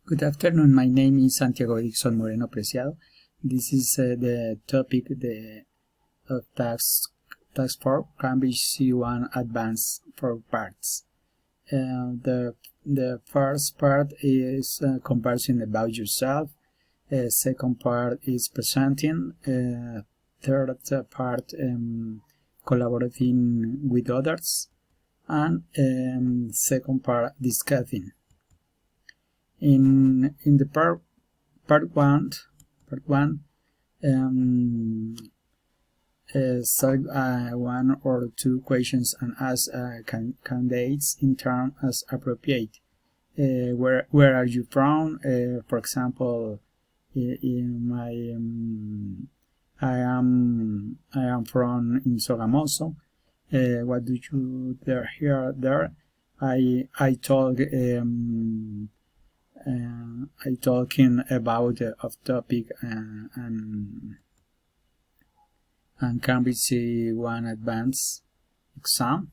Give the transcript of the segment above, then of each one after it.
Good afternoon. My name is Santiago Dixon Moreno Preciado. This is the topic of task 4, Cambridge C1 Advanced, 4 parts. The first part is conversing about yourself. Second part is presenting. Third part collaborating with others, and second part discussing. In the part one, select one or two questions and ask candidates in turn as appropriate. Where are you from? For example, I am from in Sogamoso. What do you hear there? I talking about off topic and Cambridge C1 Advanced exam.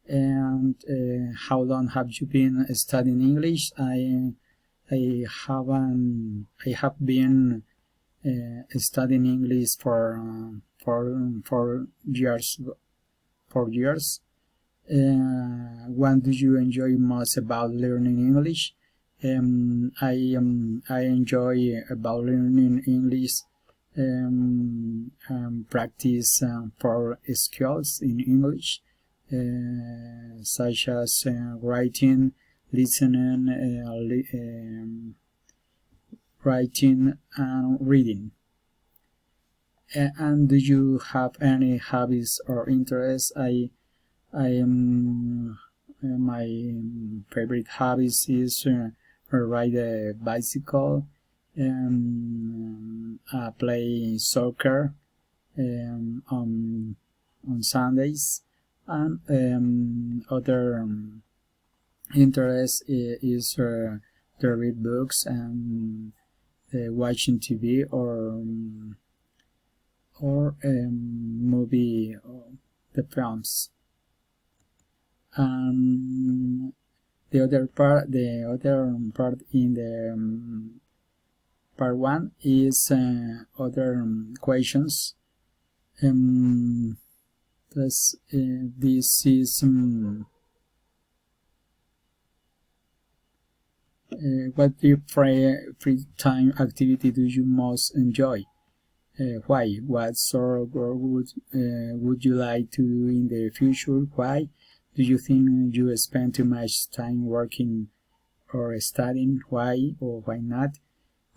And how long have you been studying English? I have been studying English for 4 years. 4 years. What do you enjoy most about learning English? I enjoy about learning English practice for skills in English, such as writing, listening, writing, and reading. And do you have any hobbies or interests? My favorite hobbies is ride a bicycle, play soccer on Sundays, and other interest is to read books and watching TV or movie the films. The other part in the part 1 is other questions. This is what free time activity do you most enjoy? Why? What sort of work would you like to do in the future? Why? Do you think you spend too much time working or studying? Why or why not?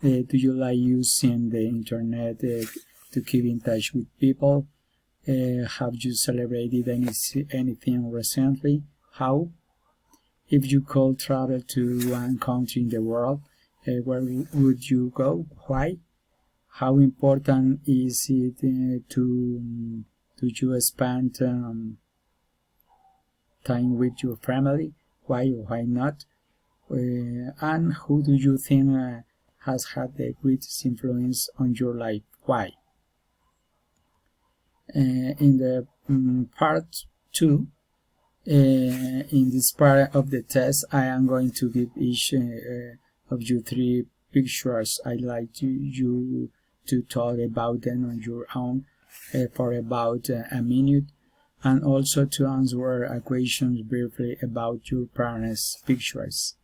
Do you like using the internet to keep in touch with people? Have you celebrated anything recently? How? If you could travel to one country in the world, where would you go? Why? How important is it to you spend time with your family? Why or why not? And who do you think has had the greatest influence on your life? Why? In the part 2, in this part of the test, I am going to give each of you 3 pictures. I'd like you to talk about them on your own for about a minute, and also to answer questions briefly about your parents' pictures.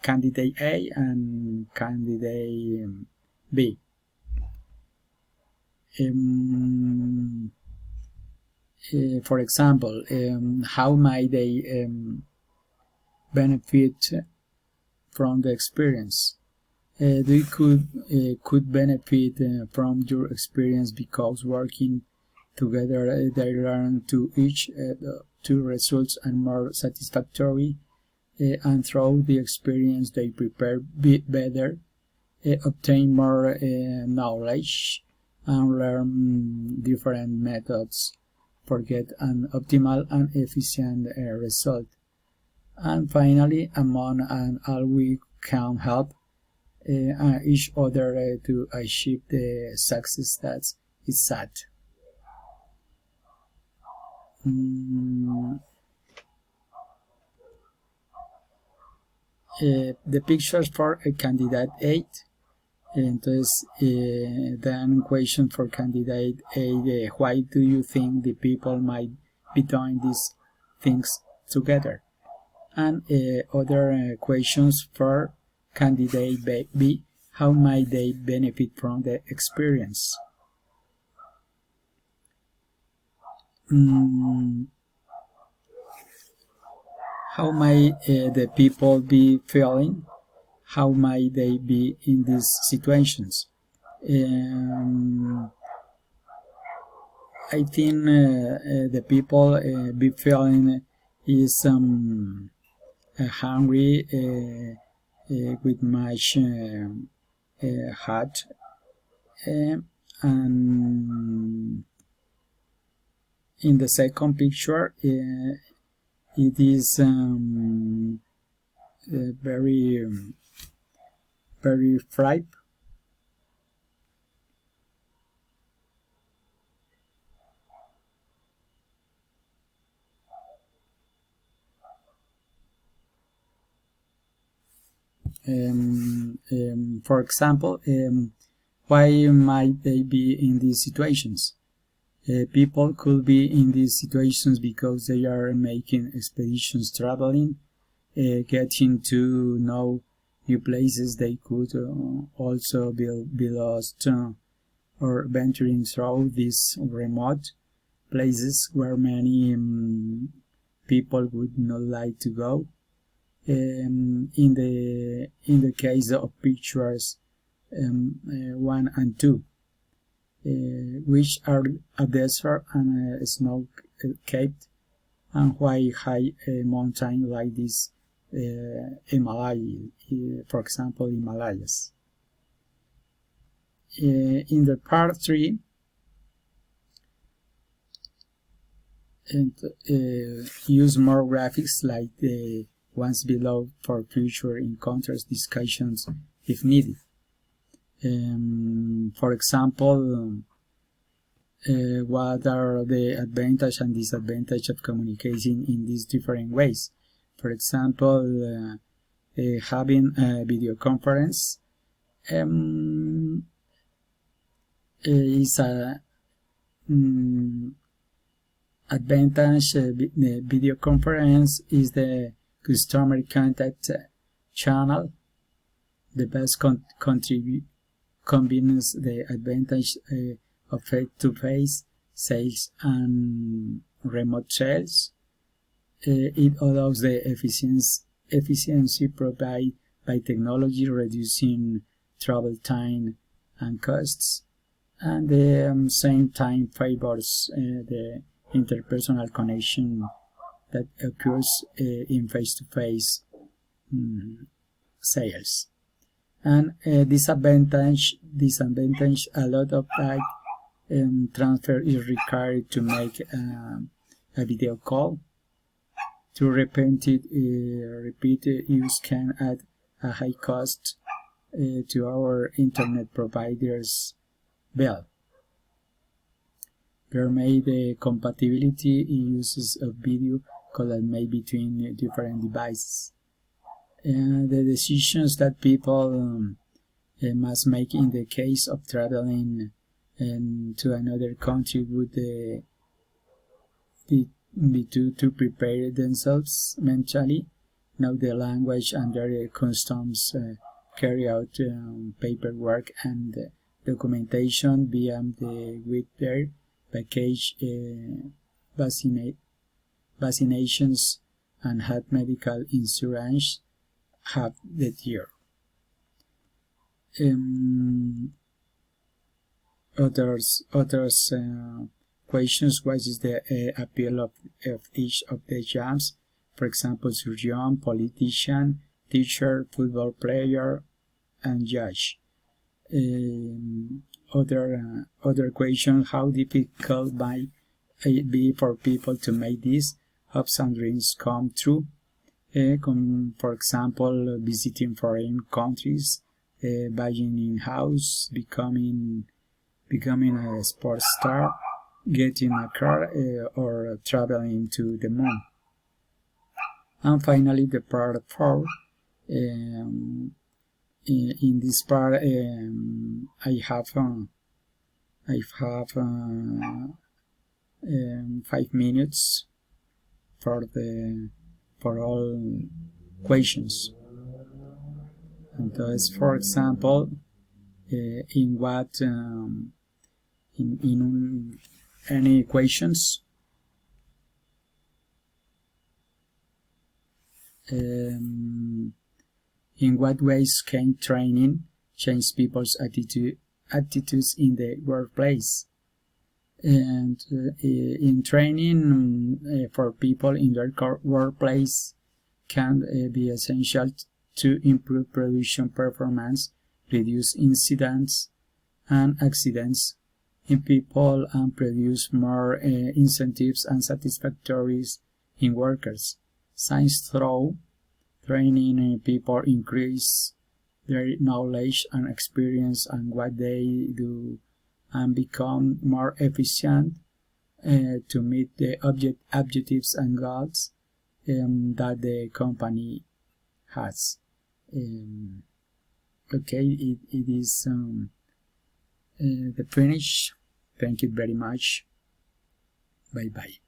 Candidate A and candidate B. For example, how might they benefit from the experience? They could benefit from your experience because working together they learn to each two results and more satisfactory, and through the experience they prepare better, obtain more knowledge, and learn different methods for get an optimal and efficient result. And finally, among and all, we can help each other to achieve the success that is set. The pictures for candidate 8. Entonces, then question for candidate 8, why do you think the people might be doing these things together? And other questions for candidate B, how might they benefit from the experience? How might the people be feeling? How might they be in these situations? I think the people be feeling is hungry with much hot, and in the second picture it is very very fried. For example, why might they be in these situations? People could be in these situations because they are making expeditions, traveling, getting to know new places. They could also be lost or venturing through these remote places where many people would not like to go. In the case of pictures 1 and 2, which are a desert and a snow-capped and why high mountain like this Himalaya, for example, Himalayas. In the part 3, and use more graphics like the ones below for future encounters discussions if needed. For example, what are the advantage and disadvantage of communicating in these different ways? For example, having a video conference is a advantage. Video conference is the customer contact channel, the best convenience, the advantage of face-to-face sales and remote sales. It allows the efficiency provided by technology, reducing travel time and costs, and the same time favors the interpersonal connection that occurs in face-to-face sales. And disadvantage, a lot of that transfer is required to make a video call. To repeated use can add a high cost to our internet providers' bill. There may the compatibility uses of video collaborate between different devices. The decisions that people must make in the case of traveling to another country would be to prepare themselves mentally, know the language and their customs, carry out paperwork and documentation beyond with their package vaccinations and have medical insurance have the year. Others questions: what is the appeal of each of the jobs? For example, surgeon, politician, teacher, football player, and judge. Other question: how difficult might it be for people to make these hopes and dreams come true? For example, visiting foreign countries, buying in house, becoming a sports star, getting a car, or traveling to the moon. And finally, the part 4, In this part, I have 5 minutes for all questions. Entonces, for example, in what in any equations, in what ways can training change people's attitudes in the workplace? And in training for people in their workplace can be essential to improve production performance, reduce incidents and accidents in people, and produce more incentives and satisfactories in workers. Science through training people increase their knowledge and experience and what they do and become more efficient to meet the objectives and goals that the company has. Okay, it is the finish. Thank you very much. Bye bye.